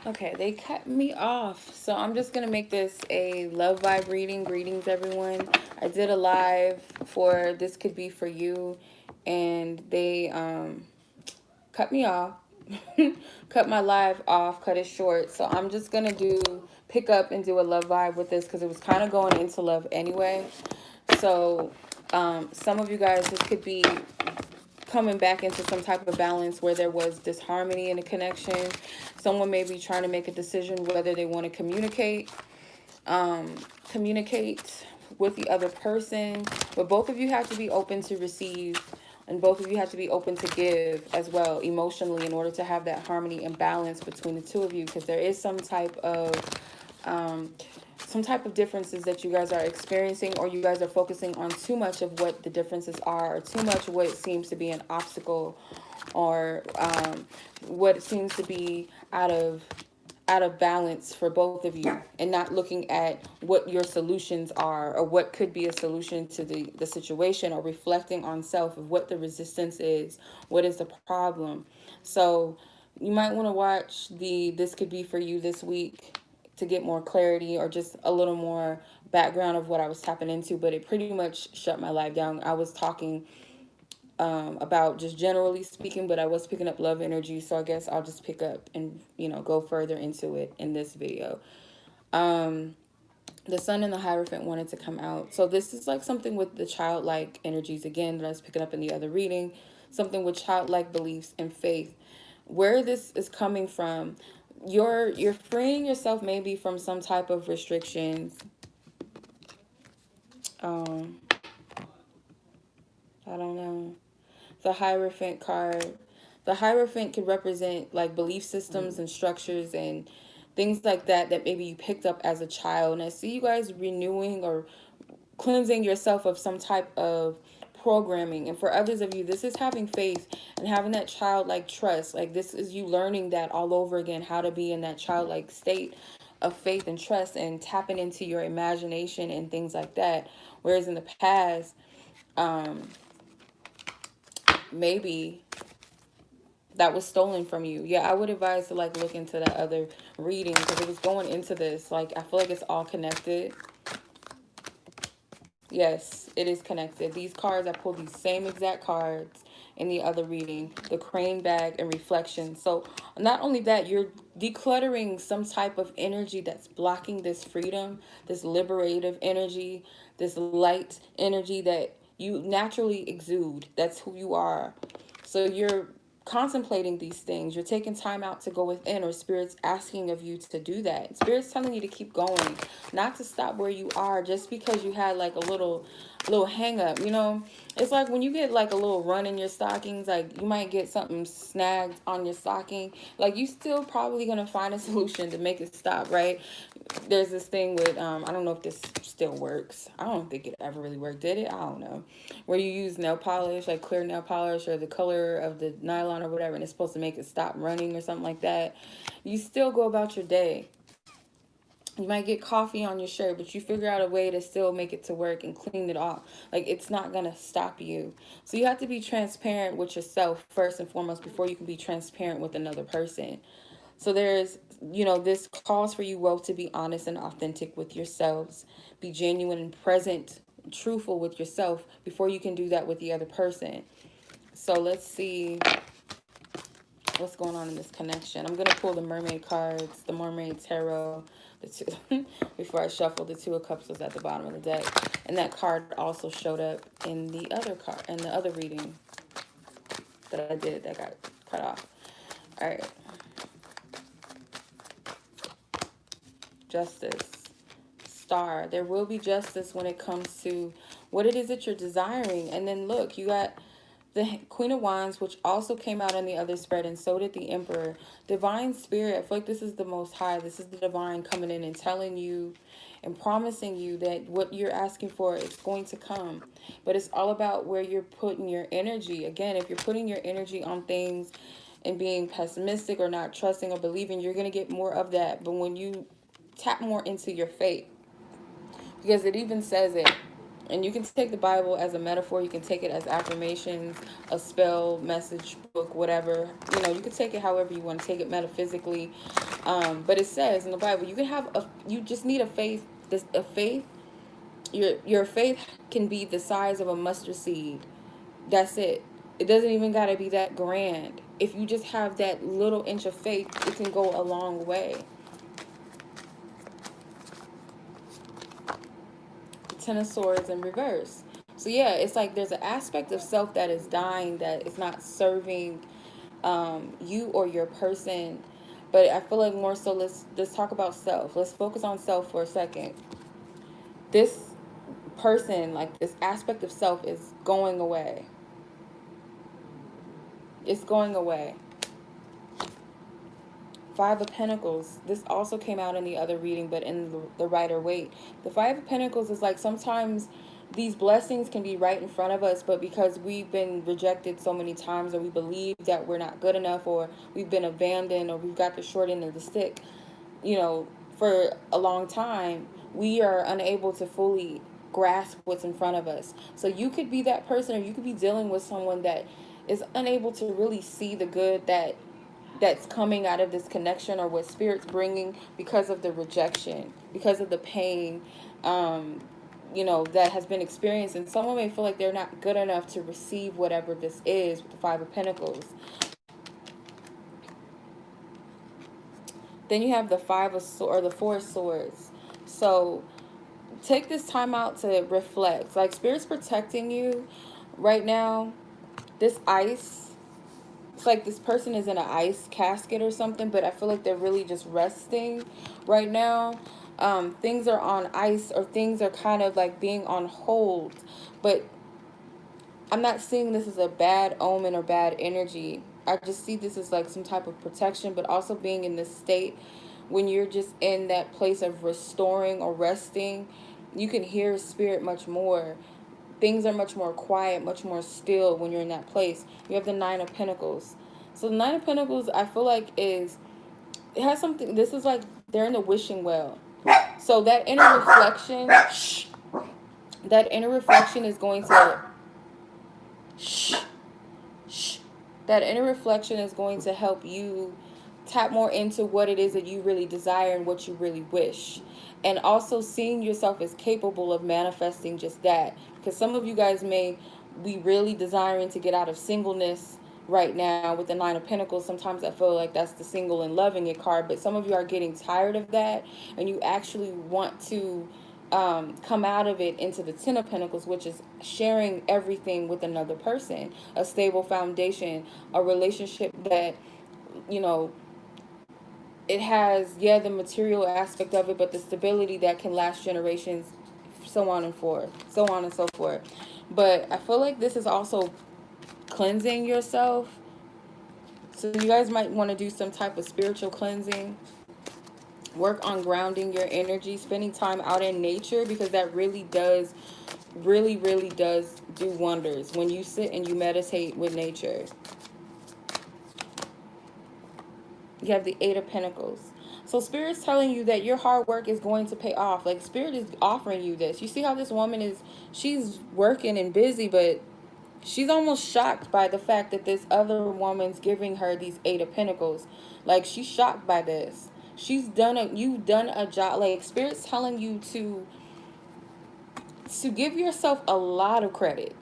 Okay, they cut me off. So I'm just going to make this a love vibe reading. Greetings, everyone. I did a live for This Could Be For You, and they cut me off. Cut my live off, cut it short. So I'm just going to pick up and do a love vibe with this because it was kind of going into love anyway. So some of you guys, this could be coming back into some type of balance where there was disharmony in a connection. Someone may be trying to make a decision whether they want to communicate with the other person, but both of you have to be open to receive, and both of you have to be open to give as well emotionally in order to have that harmony and balance between the two of you, because there is um, some type of differences that you guys are experiencing, or you guys are focusing on too much of what the differences are, or too much of what seems to be an obstacle, or what seems to be out of balance for both of you, and not looking at what your solutions are or what could be a solution to the situation, or reflecting on self of what the resistance is, what is the problem. So you might want to watch the This Could Be For You this week to get more clarity, or just a little more background of what I was tapping into. But it pretty much shut my life down. I was talking about just generally speaking, but I was picking up love energy, so I guess I'll just pick up and go further into it in this video. Um, the Sun and the Hierophant wanted to come out, so this is like something with the childlike energies again that I was picking up in the other reading, something with childlike beliefs and faith. Where this is coming from, you're freeing yourself maybe from some type of restrictions. Um, I don't know. The Hierophant card. The Hierophant can represent like belief systems and structures and things like that that maybe you picked up as a child. And I see you guys renewing or cleansing yourself of some type of programming. And for others of you, this is having faith and having that childlike trust. Like, this is you learning that all over again, how to be in that childlike state of faith and trust, and tapping into your imagination and things like that. Whereas in the past, um, maybe that was stolen from you. Yeah, I would advise to like look into that other reading, because it was going into this. Like, I feel like it's all connected. Yes, it is connected. These cards, I pulled these same exact cards in the other reading, the crane bag and reflection. So not only that, you're decluttering some type of energy that's blocking this freedom, this liberative energy, this light energy that you naturally exude. That's who you are. So you're contemplating these things. You're taking time out to go within, or Spirit's asking of you to do that. Spirit's telling you to keep going, not to stop where you are just because you had like a little hang up. It's like when you get like a little run in your stockings, like you might get something snagged on your stocking. Like, you still probably gonna find a solution to make it stop, right? There's this thing with I don't know if this still works. I don't think it ever really worked, did it? I don't know. Where you use nail polish, like clear nail polish, or the color of the nylon or whatever, and it's supposed to make it stop running or something like that. You still go about your day. You might get coffee on your shirt, but you figure out a way to still make it to work and clean it off. Like, it's not going to stop you. So you have to be transparent with yourself first and foremost before you can be transparent with another person. So this calls for you both to be honest and authentic with yourselves. Be genuine and present, truthful with yourself before you can do that with the other person. So let's see what's going on in this connection. I'm going to pull the mermaid cards, the mermaid tarot, the two, before I shuffle. The Two of Cups was at the bottom of the deck. And that card also showed up in the other card, in the other reading that I did that got cut off. All right. Justice. Star. There will be justice when it comes to what it is that you're desiring. And then look, you got the Queen of Wands, which also came out on the other spread, and so did the Emperor. Divine Spirit, I feel like this is the Most High. This is the Divine coming in and telling you and promising you that what you're asking for is going to come. But it's all about where you're putting your energy. Again, if you're putting your energy on things and being pessimistic or not trusting or believing, you're going to get more of that. But when you tap more into your faith, because it even says it, And you can take the Bible as a metaphor. You can take it as affirmations, a spell, message, book, whatever. You can take it however you want to take it metaphysically. But it says in the Bible, you can have you just need a faith. A faith. Your faith can be the size of a mustard seed. That's it. It doesn't even gotta be that grand. If you just have that little inch of faith, it can go a long way. Ten of Swords in reverse. So yeah, it's like there's an aspect of self that is dying, that is not serving you or your person. But I feel like more so, let's talk about self. Let's focus on self for a second. This person, like this aspect of self, is going away. It's going away. Five of Pentacles. This also came out in the other reading, but in the Rider-Waite. The Five of Pentacles is like sometimes these blessings can be right in front of us, but because we've been rejected so many times, or we believe that we're not good enough, or we've been abandoned, or we've got the short end of the stick, for a long time, we are unable to fully grasp what's in front of us. So you could be that person, or you could be dealing with someone that is unable to really see the good that's coming out of this connection, or what spirit's bringing, because of the rejection, because of the pain, that has been experienced. And someone may feel like they're not good enough to receive whatever this is with the Five of Pentacles. Then you have the the Four of Swords. So take this time out to reflect. Like spirit's protecting you right now. This ice, it's like this person is in an ice casket or something, but I feel like they're really just resting right now. Things are on ice, or things are kind of like being on hold, but I'm not seeing this as a bad omen or bad energy. I just see this as like some type of protection, but also being in this state when you're just in that place of restoring or resting, you can hear spirit much more. Things are much more quiet, much more still when you're in that place. You have the Nine of Pentacles. So the Nine of Pentacles, I feel like it has something, this is like they're in the wishing well. So that inner reflection, is going to, that inner reflection is going to help you tap more into what it is that you really desire and what you really wish. And also seeing yourself as capable of manifesting just that. Because some of you guys may be really desiring to get out of singleness right now with the Nine of Pentacles. Sometimes I feel like that's the single and loving it card. But some of you are getting tired of that, and you actually want to come out of it into the Ten of Pentacles, which is sharing everything with another person, a stable foundation, a relationship that, it has, the material aspect of it, but the stability that can last generations, so on and so forth. But I feel like this is also cleansing yourself. So you guys might want to do some type of spiritual cleansing. Work on grounding your energy, spending time out in nature, because that really does do wonders when you sit and you meditate with nature. You have the Eight of Pentacles. So Spirit's telling you that your hard work is going to pay off. Like Spirit is offering you this. You see how this woman she's working and busy, but she's almost shocked by the fact that this other woman's giving her these Eight of Pentacles. Like she's shocked by this. You've done a job. Like Spirit's telling you to give yourself a lot of credit.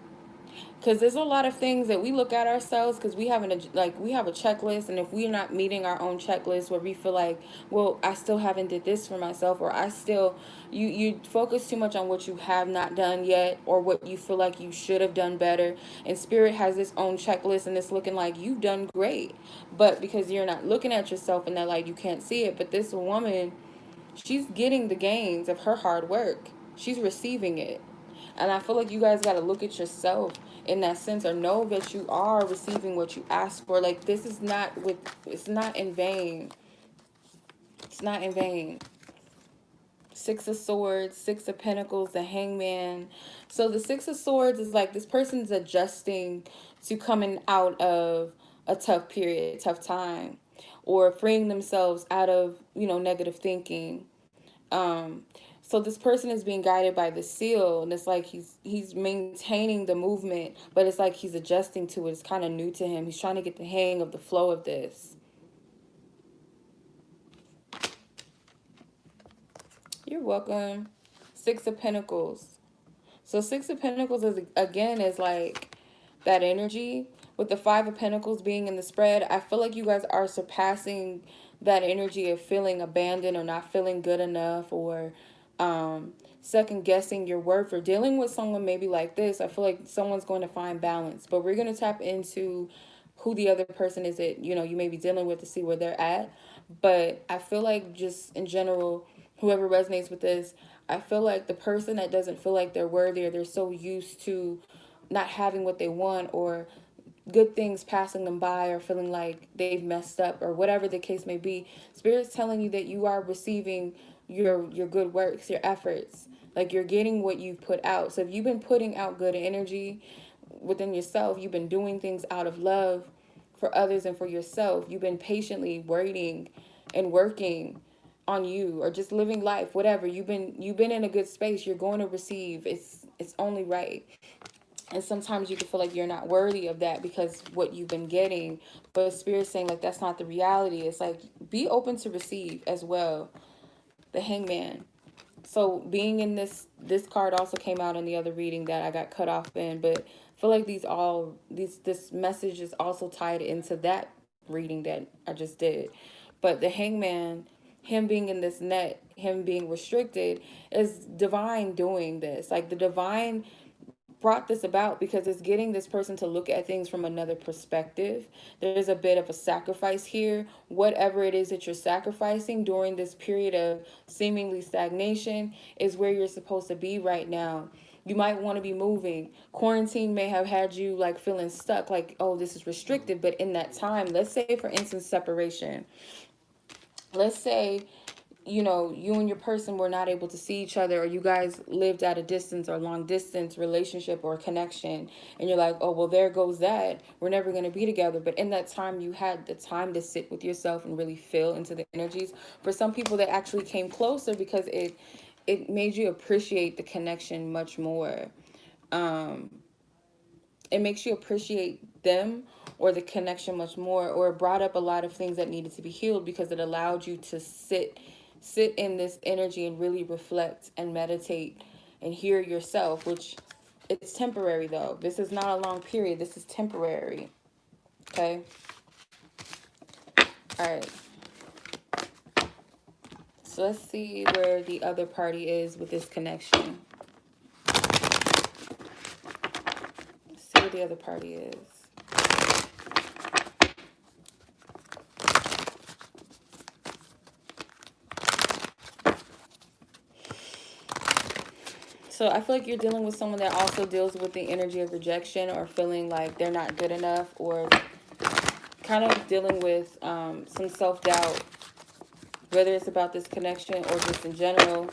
Because there's a lot of things that we look at ourselves, because we have a checklist, and if we're not meeting our own checklist, where we feel like, well, I still haven't did this for myself, or you focus too much on what you have not done yet, or what you feel like you should have done better. And Spirit has its own checklist, and it's looking like you've done great, but because you're not looking at yourself in that light, you can't see it. But this woman, she's getting the gains of her hard work. She's receiving it. And I feel like you guys got to look at yourself in that sense, or know that you are receiving what you asked for. Like this is it's not in vain. It's not in vain. Six of Swords, Six of Pentacles, the Hangman. So the Six of Swords is like this person's adjusting to coming out of a tough period, tough time, or freeing themselves out of, negative thinking. So this person is being guided by the seal, and it's like he's maintaining the movement, but it's like he's adjusting to it. It's kind of new to him. He's trying to get the hang of the flow of this. You're welcome. Six of Pentacles. So Six of Pentacles is, again, is like that energy. With the Five of Pentacles being in the spread, I feel like you guys are surpassing that energy of feeling abandoned or not feeling good enough, or second guessing your worth, or dealing with someone maybe like this. I feel like someone's going to find balance, but we're going to tap into who the other person is that, you know, you may be dealing with, to see where they're at. But I feel like, just in general, whoever resonates with this, I feel like the person that doesn't feel like they're worthy, or they're so used to not having what they want, or good things passing them by, or feeling like they've messed up, or whatever the case may be, Spirit's telling you that you are receiving your good works, your efforts. Like, you're getting what you've put out. So if you've been putting out good energy within yourself, you've been doing things out of love for others and for yourself, you've been patiently waiting and working on you, or just living life, whatever, you've been in a good space, you're going to receive. It's only right. And sometimes you can feel like you're not worthy of that because what you've been getting, but Spirit's saying like that's not the reality. It's like, be open to receive as well. The Hangman. So being in this card also came out in the other reading that I got cut off in, but I feel like this message is also tied into that reading that I just did. But the Hangman, him being in this net, him being restricted, is divine doing this. Like, the divine brought this about because it's getting this person to look at things from another perspective. There's a bit of a sacrifice here. Whatever it is that you're sacrificing during this period of seemingly stagnation is where you're supposed to be right now. You might want to be moving. Quarantine may have had you like feeling stuck, like, oh, this is restrictive. But in that time, let's say, for instance, separation. Let's say, you know, you and your person were not able to see each other, or you guys lived at a distance or long distance relationship or connection, and you're like, oh, well, there goes that, we're never going to be together. But in that time, you had the time to sit with yourself and really feel into the energies. For some people, that actually came closer because it made you appreciate the connection much more. It makes you appreciate them or the connection much more, or it brought up a lot of things that needed to be healed because it allowed you to sit in this energy and really reflect and meditate and hear yourself, which, it's temporary though. This is not a long period. This is temporary. Okay. All right. So let's see where the other party is with this connection. Let's see where the other party is. So I feel like you're dealing with someone that also deals with the energy of rejection, or feeling like they're not good enough, or kind of dealing with some self-doubt, whether it's about this connection or just in general.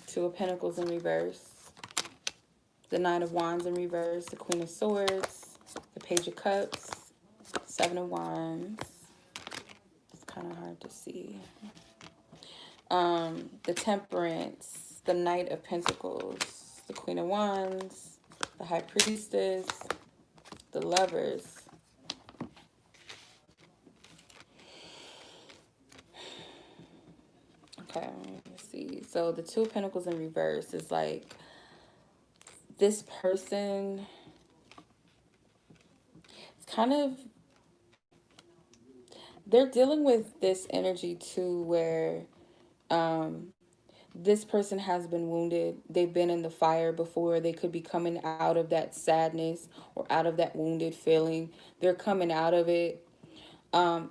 Two of Pentacles in reverse, the Nine of Wands in reverse, the Queen of Swords, the Page of Cups, Seven of Wands. It's kind of hard to see. The Temperance, the Knight of Pentacles, the Queen of Wands, the High Priestess, the Lovers. Okay, let's see. So the Two of Pentacles in reverse is like, this person, it's kind of, they're dealing with this energy too, where this person has been wounded. They've been in the fire before. They could be coming out of that sadness or out of that wounded feeling. They're coming out of it.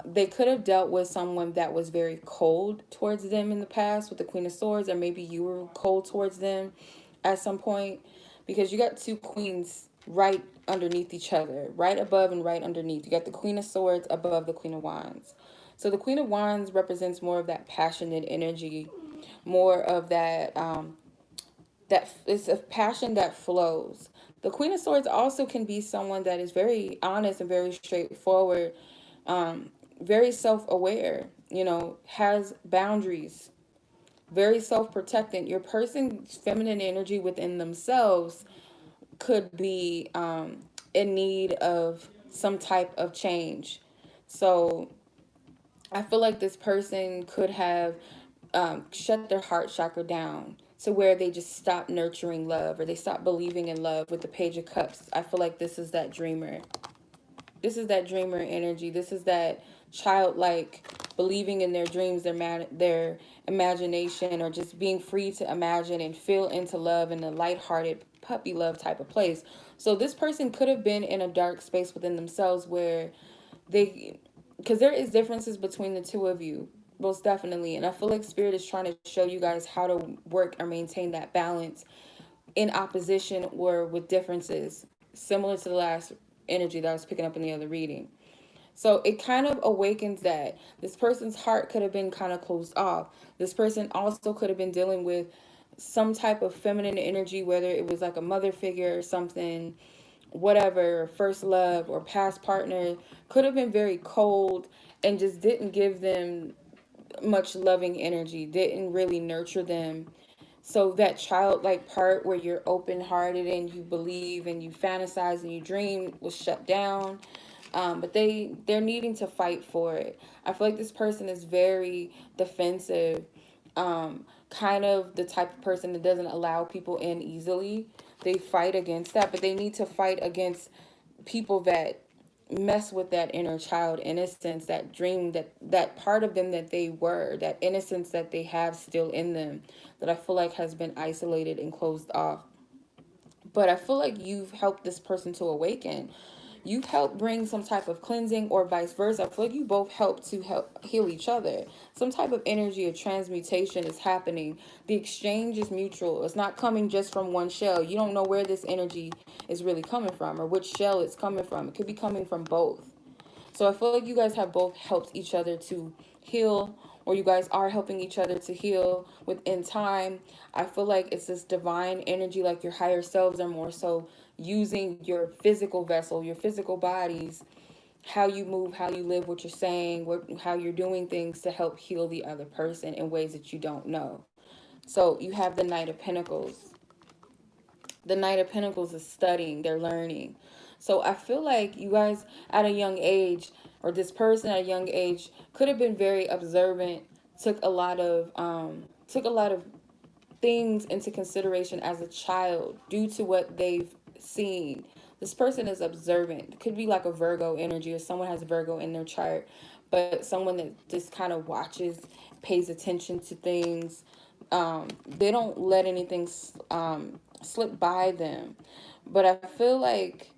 They could have dealt with someone that was very cold towards them in the past with the Queen of Swords, or maybe you were cold towards them at some point, because you got two queens right underneath each other, right above and right underneath. You got the Queen of Swords above the Queen of Wands. So the Queen of Wands represents more of that passionate energy, more of that, that it's a passion that flows. The Queen of Swords also can be someone that is very honest and very straightforward, very self-aware, you know, has boundaries, very self-protectant. Your person's feminine energy within themselves could be in need of some type of change. So I feel like this person could have shut their heart chakra down to where they just stop nurturing love, or they stop believing in love. With the Page of Cups, I feel like this is that dreamer. This is that dreamer energy. This is that childlike believing in their dreams, their imagination, or just being free to imagine and feel into love in a lighthearted puppy love type of place. So this person could have been in a dark space within themselves where they, because there is differences between the two of you, most definitely. And I feel like Spirit is trying to show you guys how to work or maintain that balance in opposition or with differences, similar to the last energy that I was picking up in the other reading. So it kind of awakens that this person's heart could have been kind of closed off. This person also could have been dealing with some type of feminine energy, whether it was like a mother figure or something, whatever, first love or past partner, could have been very cold and just didn't give them much loving energy, didn't really nurture them. So that childlike part where you're open hearted and you believe and you fantasize and you dream was shut down. But they're needing to fight for it. I feel like this person is very defensive, kind of the type of person that doesn't allow people in easily. They fight against that, but they need to fight against people that mess with that inner child innocence, that dream, that part of them that they were, that innocence that they have still in them, that I feel like has been isolated and closed off. But I feel like you've helped this person to awaken. You've helped bring some type of cleansing, or vice versa. I feel like you both help heal each other. Some type of energy of transmutation is happening. The exchange is mutual. It's not coming just from one shell. You don't know where this energy is really coming from or which shell it's coming from. It could be coming from both. So I feel like you guys have both helped each other to heal, or you guys are helping each other to heal within time. I feel like it's this divine energy, like your higher selves are more so using your physical vessel, your physical bodies, how you move, how you live, what you're saying, how you're doing things to help heal the other person in ways that you don't know. So you have the Knight of Pentacles. The Knight of Pentacles is studying, they're learning. So I feel like you guys at a young age, or this person at a young age, could have been very observant, took a lot of things into consideration as a child due to what they've seen. This person is observant. It could be like a Virgo energy, or someone has Virgo in their chart, but someone that just kind of watches, pays attention to things. They don't let anything slip by them. But I feel like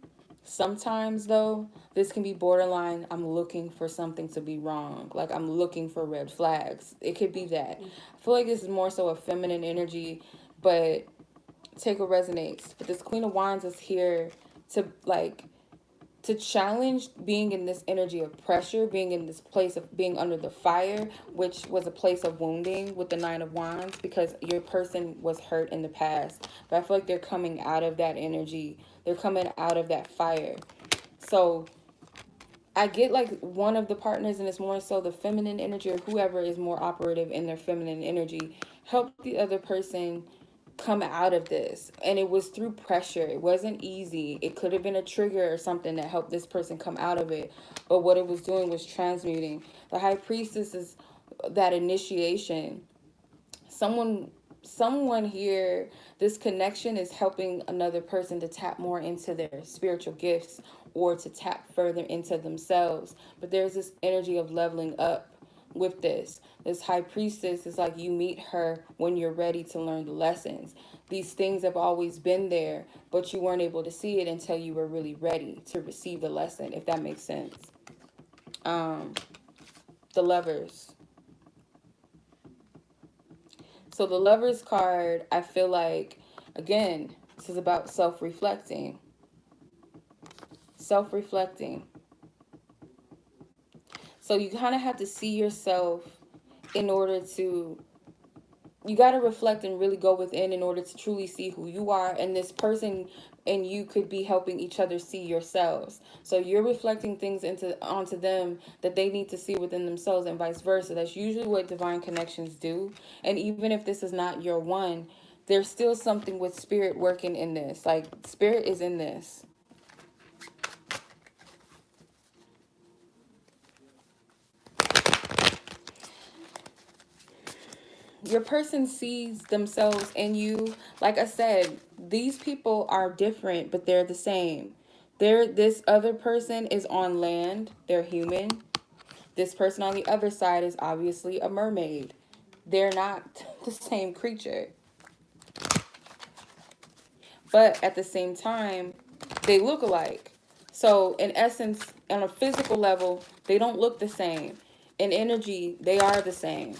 sometimes, though, this can be borderline. I'm looking for something to be wrong. Like I'm looking for red flags. It could be that. I feel like this is more so a feminine energy, but take what resonates. But this Queen of Wands is here to to challenge being in this energy of pressure, being in this place of being under the fire, which was a place of wounding with the Nine of Wands, because your person was hurt in the past. But I feel like they're coming out of that energy. They're coming out of that fire. So I get like one of the partners, and it's more so the feminine energy, or whoever is more operative in their feminine energy, help the other person come out of this. And it was through pressure. It wasn't easy. It could have been a trigger or something that helped this person come out of it. But what it was doing was transmuting. The High Priestess is that initiation. Someone here, this connection is helping another person to tap more into their spiritual gifts, or to tap further into themselves. But there's this energy of leveling up with this High Priestess is like you meet her when you're ready to learn the lessons. These things have always been there, but you weren't able to see it until you were really ready to receive the lesson, if that makes sense. The Lovers. So the Lovers card, I feel like, again, this is about self-reflecting. Self-reflecting. So you kind of have to see yourself in order to, you got to reflect and really go within in order to truly see who you are. And this person and you could be helping each other see yourselves. So you're reflecting things onto them that they need to see within themselves, and vice versa. That's usually what divine connections do. And even if this is not your one, there's still something with spirit working in this. Like, spirit is in this. Your person sees themselves in you. Like I said, these people are different, but they're the same. This other person is on land. They're human. This person on the other side is obviously a mermaid. They're not the same creature. But at the same time, they look alike. So in essence, on a physical level, they don't look the same. In energy, they are the same.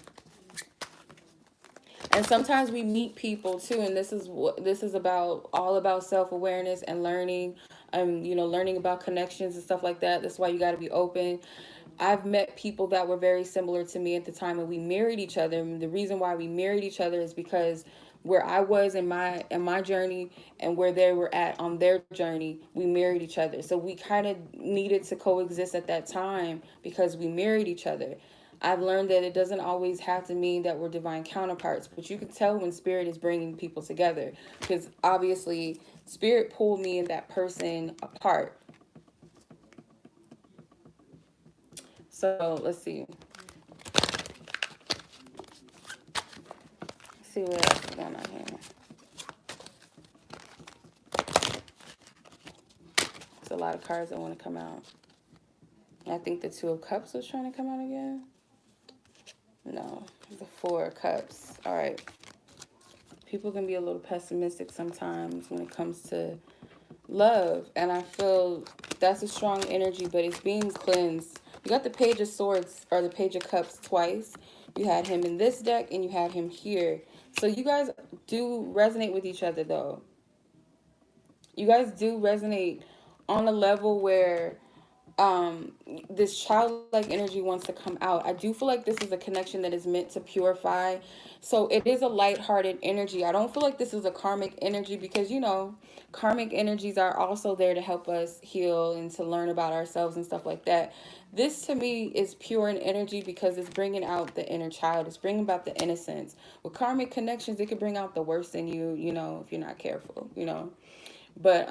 And sometimes we meet people too, and this is what this is about, all about self-awareness and learning, learning about connections and stuff like that. That's why you got to be open. I've met people that were very similar to me at the time, and we married each other. And the reason why we married each other is because where I was in my journey and where they were at on their journey, we married each other. So we kind of needed to coexist at that time because we married each other. I've learned that it doesn't always have to mean that we're divine counterparts, but you can tell when spirit is bringing people together, because obviously spirit pulled me and that person apart. So let's see. Let's see what else is going on here. There's a lot of cards that want to come out. I think the Two of Cups was trying to come out again. No, the Four of Cups. All right. People can be a little pessimistic sometimes when it comes to love, and I feel that's a strong energy, but it's being cleansed. You got the Page of Swords or the Page of Cups twice. You had him in this deck and you had him here. So you guys do resonate with each other, though. You guys do resonate on a level where this childlike energy wants to come out. I do feel like this is a connection that is meant to purify. So it is a lighthearted energy. I don't feel like this is a karmic energy because, karmic energies are also there to help us heal and to learn about ourselves and stuff like that. This to me is pure in energy because it's bringing out the inner child. It's bringing about the innocence. With karmic connections, it could bring out the worst in you, if you're not careful, But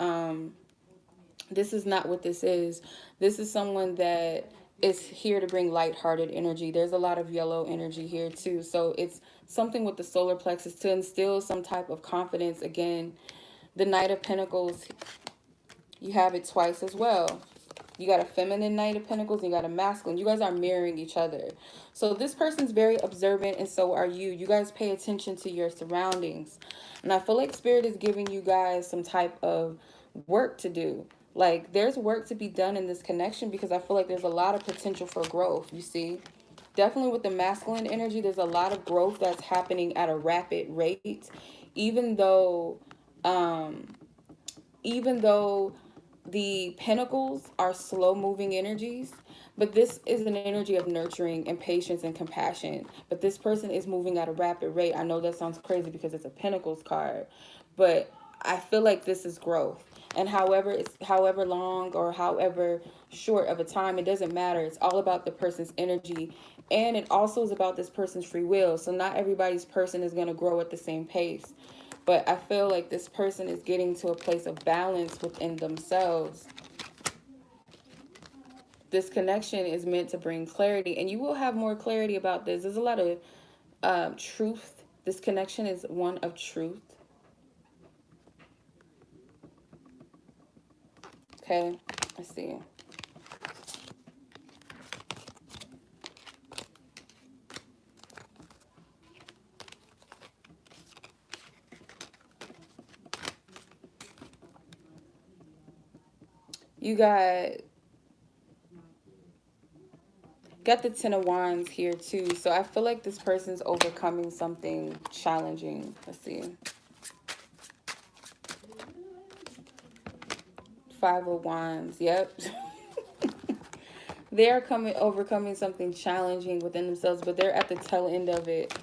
this is not what this is. This is someone that is here to bring lighthearted energy. There's a lot of yellow energy here too. So it's something with the solar plexus to instill some type of confidence. Again, the Knight of Pentacles, you have it twice as well. You got a feminine Knight of Pentacles and you got a masculine. You guys are mirroring each other. So this person's very observant and so are you. You guys pay attention to your surroundings. And I feel like Spirit is giving you guys some type of work to do. Like, there's work to be done in this connection because I feel like there's a lot of potential for growth, you see. Definitely with the masculine energy, there's a lot of growth that's happening at a rapid rate. Even though the pentacles are slow moving energies, but this is an energy of nurturing and patience and compassion. But this person is moving at a rapid rate. I know that sounds crazy because it's a pentacles card, but I feel like this is growth. And however long or however short of a time, it doesn't matter. It's all about the person's energy. And it also is about this person's free will. So not everybody's person is going to grow at the same pace. But I feel like this person is getting to a place of balance within themselves. This connection is meant to bring clarity. And you will have more clarity about this. There's a lot of truth. This connection is one of truth. Okay, let's see. You got the Ten of Wands here too. So I feel like this person's overcoming something challenging. Let's see. Five of Wands. Yep. They're overcoming something challenging within themselves, but they're at the tail end of it.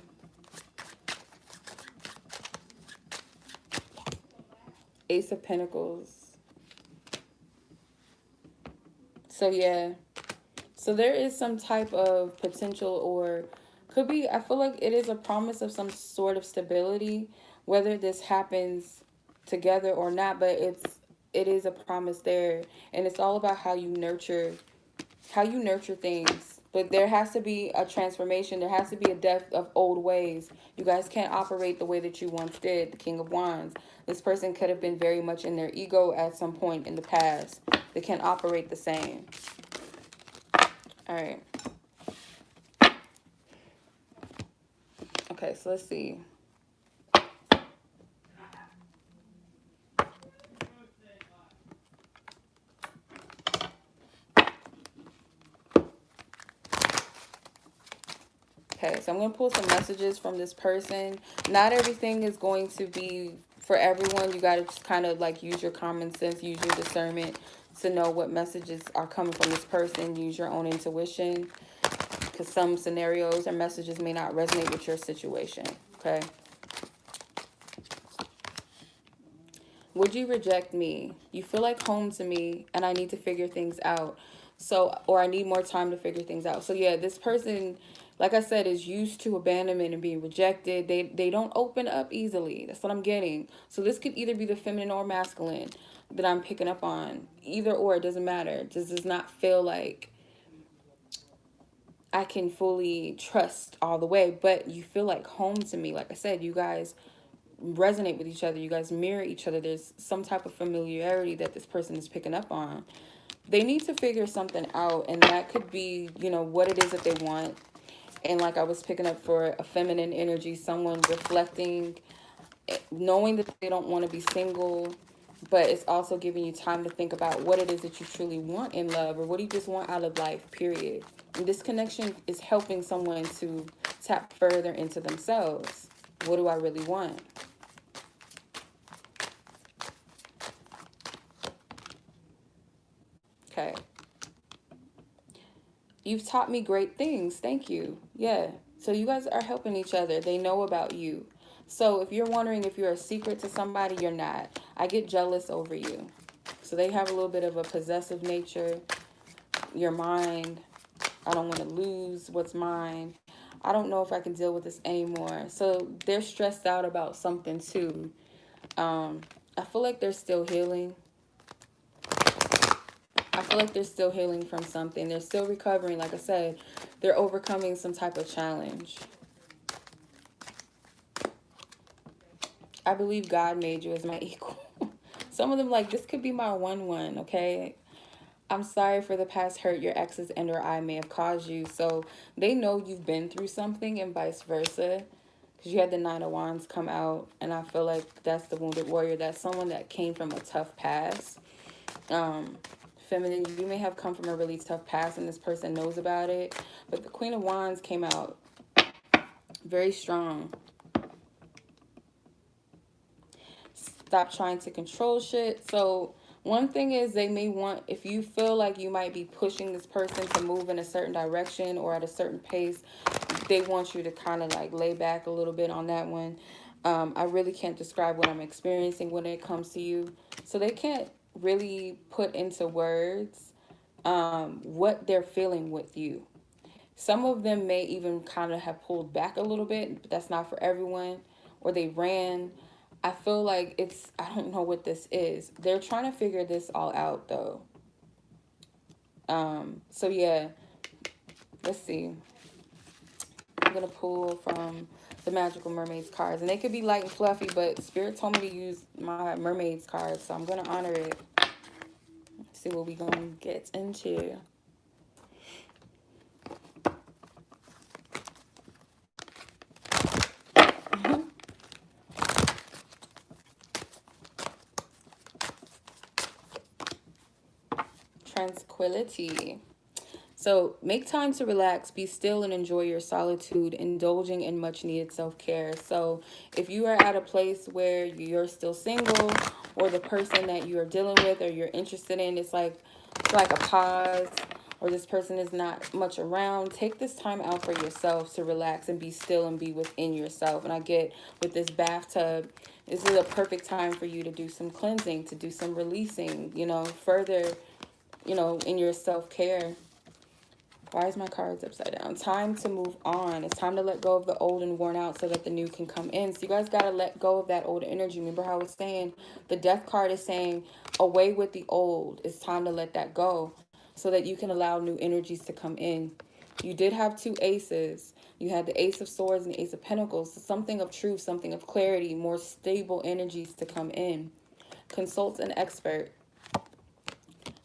Ace of Pentacles. So yeah. So there is some type of potential, or could be, I feel like it is a promise of some sort of stability, whether this happens together or not, but it is a promise there. And it's all about how you nurture things. But there has to be a transformation. There has to be a death of old ways. You guys can't operate the way that you once did. The King of Wands. This person could have been very much in their ego at some point in the past. They can't operate the same. All right. Okay, so let's see. Okay, so I'm going to pull some messages from this person. Not everything is going to be for everyone. You got to just kind of like use your common sense, use your discernment to know what messages are coming from this person. Use your own intuition, because some scenarios or messages may not resonate with your situation. Okay. Would you reject me? You feel like home to me and I need to figure things out. So, or I need more time to figure things out. So yeah, this person, like I said, is used to abandonment and being rejected. They don't open up easily. That's what I'm getting. So this could either be the feminine or masculine that I'm picking up on. Either or, it doesn't matter. It just does not feel like I can fully trust all the way. But you feel like home to me. Like I said, you guys resonate with each other. You guys mirror each other. There's some type of familiarity that this person is picking up on. They need to figure something out, and that could be, you know, what it is that they want. And like I was picking up for a feminine energy, someone reflecting, knowing that they don't want to be single, but it's also giving you time to think about what it is that you truly want in love, or what do you just want out of life, period. And this connection is helping someone to tap further into themselves. What do I really want? Okay. You've taught me great things. Thank you. Yeah. So you guys are helping each other. They know about you. So if you're wondering if you're a secret to somebody, you're not. I get jealous over you. So they have a little bit of a possessive nature. Your mind. I don't want to lose what's mine. I don't know if I can deal with this anymore. So they're stressed out about something too. I feel like they're still healing. I feel like they're still healing from something. They're still recovering. Like I said, they're overcoming some type of challenge. I believe God made you as my equal. Some of them like, this could be my one, okay? I'm sorry for the past hurt your exes and or I may have caused you. So they know you've been through something and vice versa. Because you had the Nine of Wands come out. And I feel like that's the wounded warrior. That's someone that came from a tough past. Feminine, you may have come from a really tough past and this person knows about it. But the Queen of Wands came out very strong. Stop trying to control shit. So one thing is, they may want, if you feel like you might be pushing this person to move in a certain direction or at a certain pace, they want you to kind of like lay back a little bit on that one. I really can't describe what I'm experiencing when it comes to you. So they can't really put into words what they're feeling with you. Some of them may even kind of have pulled back a little bit, but that's not for everyone. Or they ran. I feel like it's, I don't know what this is. They're trying to figure this all out though. So yeah, let's see. I'm going to pull from the Magical Mermaids cards. And they could be light and fluffy, but Spirit told me to use my Mermaids cards, so I'm going to honor it. Let's see what we're going to get into. Tranquility. So make time to relax, be still, and enjoy your solitude, indulging in much needed self-care. So if you are at a place where you're still single, or the person that you are dealing with or you're interested in, it's like a pause, or this person is not much around, take this time out for yourself to relax and be still and be within yourself. And I get with this bathtub, This is a perfect time for you to do some cleansing, to do some releasing, further, in your self-care. Why is my cards upside down? Time to move on. It's time to let go of the old and worn out so that the new can come in. So you guys got to let go of that old energy. Remember how I was saying the death card is saying away with the old. It's time to let that go so that you can allow new energies to come in. You did have two aces. You had the Ace of Swords and the Ace of Pentacles. So something of truth, something of clarity, more stable energies to come in. Consult an expert.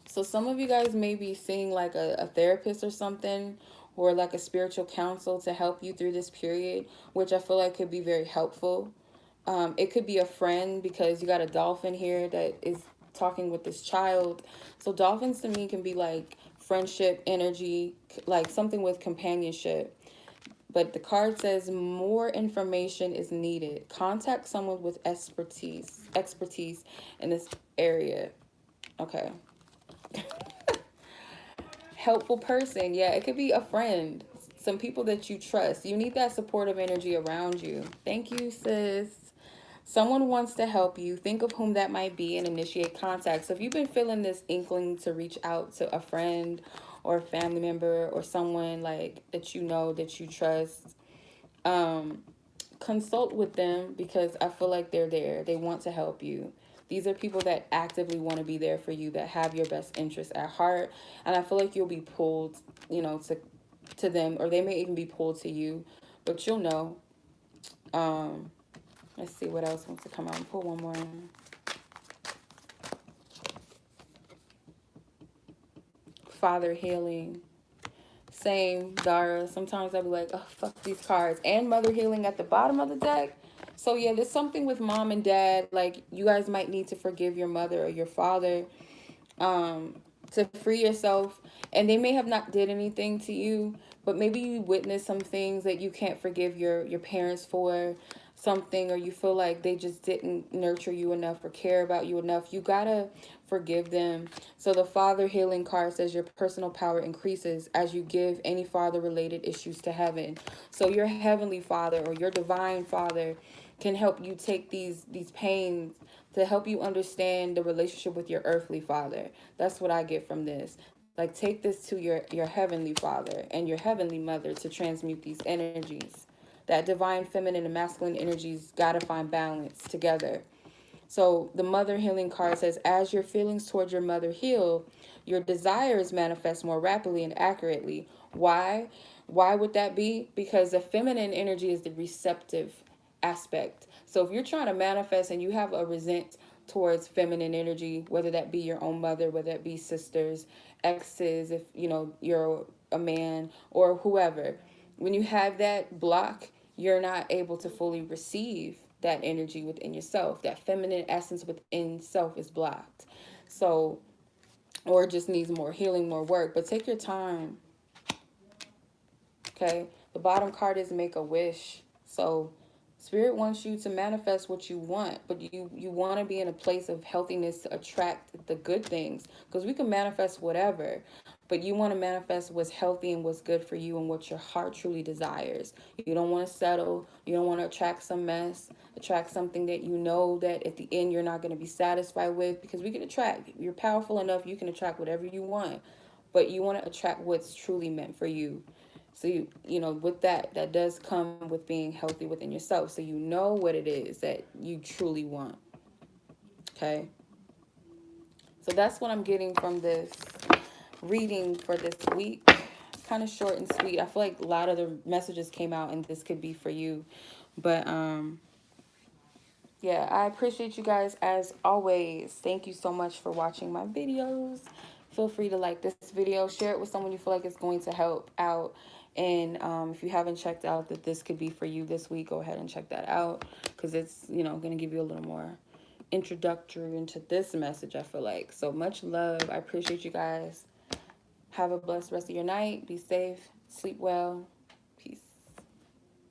So some of you guys may be seeing like a therapist or something, or like a spiritual counsel to help you through this period, which I feel like could be very helpful. It could be a friend, because you got a dolphin here that is talking with this child. So dolphins to me can be like friendship energy, like something with companionship. But the card says more information is needed. Contact someone with expertise in this area. Okay. Helpful person. Yeah, it could be a friend. Some people that you trust. You need that supportive energy around you. Thank you, sis. Someone wants to help you. Think of whom that might be and initiate contact. So if you've been feeling this inkling to reach out to a friend or a family member or someone like that that you trust, consult with them, because I feel like they're there. They want to help you. These are people that actively want to be there for you, that have your best interests at heart. And I feel like you'll be pulled, to them, or they may even be pulled to you, but you'll know. Let's see what else wants to come out. Pull one more. Father healing. Same, Dara. Sometimes I'll be like, oh, fuck these cards. And mother healing at the bottom of the deck. So yeah, there's something with mom and dad. Like, you guys might need to forgive your mother or your father, to free yourself. And they may have not did anything to you, but maybe you witnessed some things that you can't forgive your parents for something, or you feel like they just didn't nurture you enough or care about you enough. You gotta forgive them. So the father healing card says your personal power increases as you give any father related issues to heaven. So your heavenly father or your divine father can help you take these pains to help you understand the relationship with your earthly father. That's what I get from this. Like, take this to your heavenly father and your heavenly mother to transmute these energies. That divine feminine and masculine energies got to find balance together. So the mother healing card says, as your feelings towards your mother heal, your desires manifest more rapidly and accurately. Why? Why would that be? Because the feminine energy is the receptive aspect. So if you're trying to manifest and you have a resent towards feminine energy, whether that be your own mother, whether it be sisters, exes, if you're a man, or whoever, when you have that block, you're not able to fully receive that energy within yourself. That feminine essence within self is blocked. So, or it just needs more healing, more work. But take your time. Okay. The bottom card is make a wish. So Spirit wants you to manifest what you want, but you want to be in a place of healthiness to attract the good things, because we can manifest whatever, but you want to manifest what's healthy and what's good for you and what your heart truly desires. You don't want to settle. You don't want to attract some mess, attract something that you know that at the end you're not going to be satisfied with, because we can attract. You're powerful enough, you can attract whatever you want, but you want to attract what's truly meant for you. So with that does come with being healthy within yourself. So you know what it is that you truly want. Okay. So that's what I'm getting from this reading for this week. Kind of short and sweet. I feel like a lot of the messages came out and this could be for you. But yeah, I appreciate you guys as always. Thank you so much for watching my videos. Feel free to like this video, share it with someone you feel like it's going to help out. And if you haven't checked out that this could be for you this week, go ahead and check that out, because it's, going to give you a little more introductory into this message, I feel like. So much love. I appreciate you guys. Have a blessed rest of your night. Be safe. Sleep well.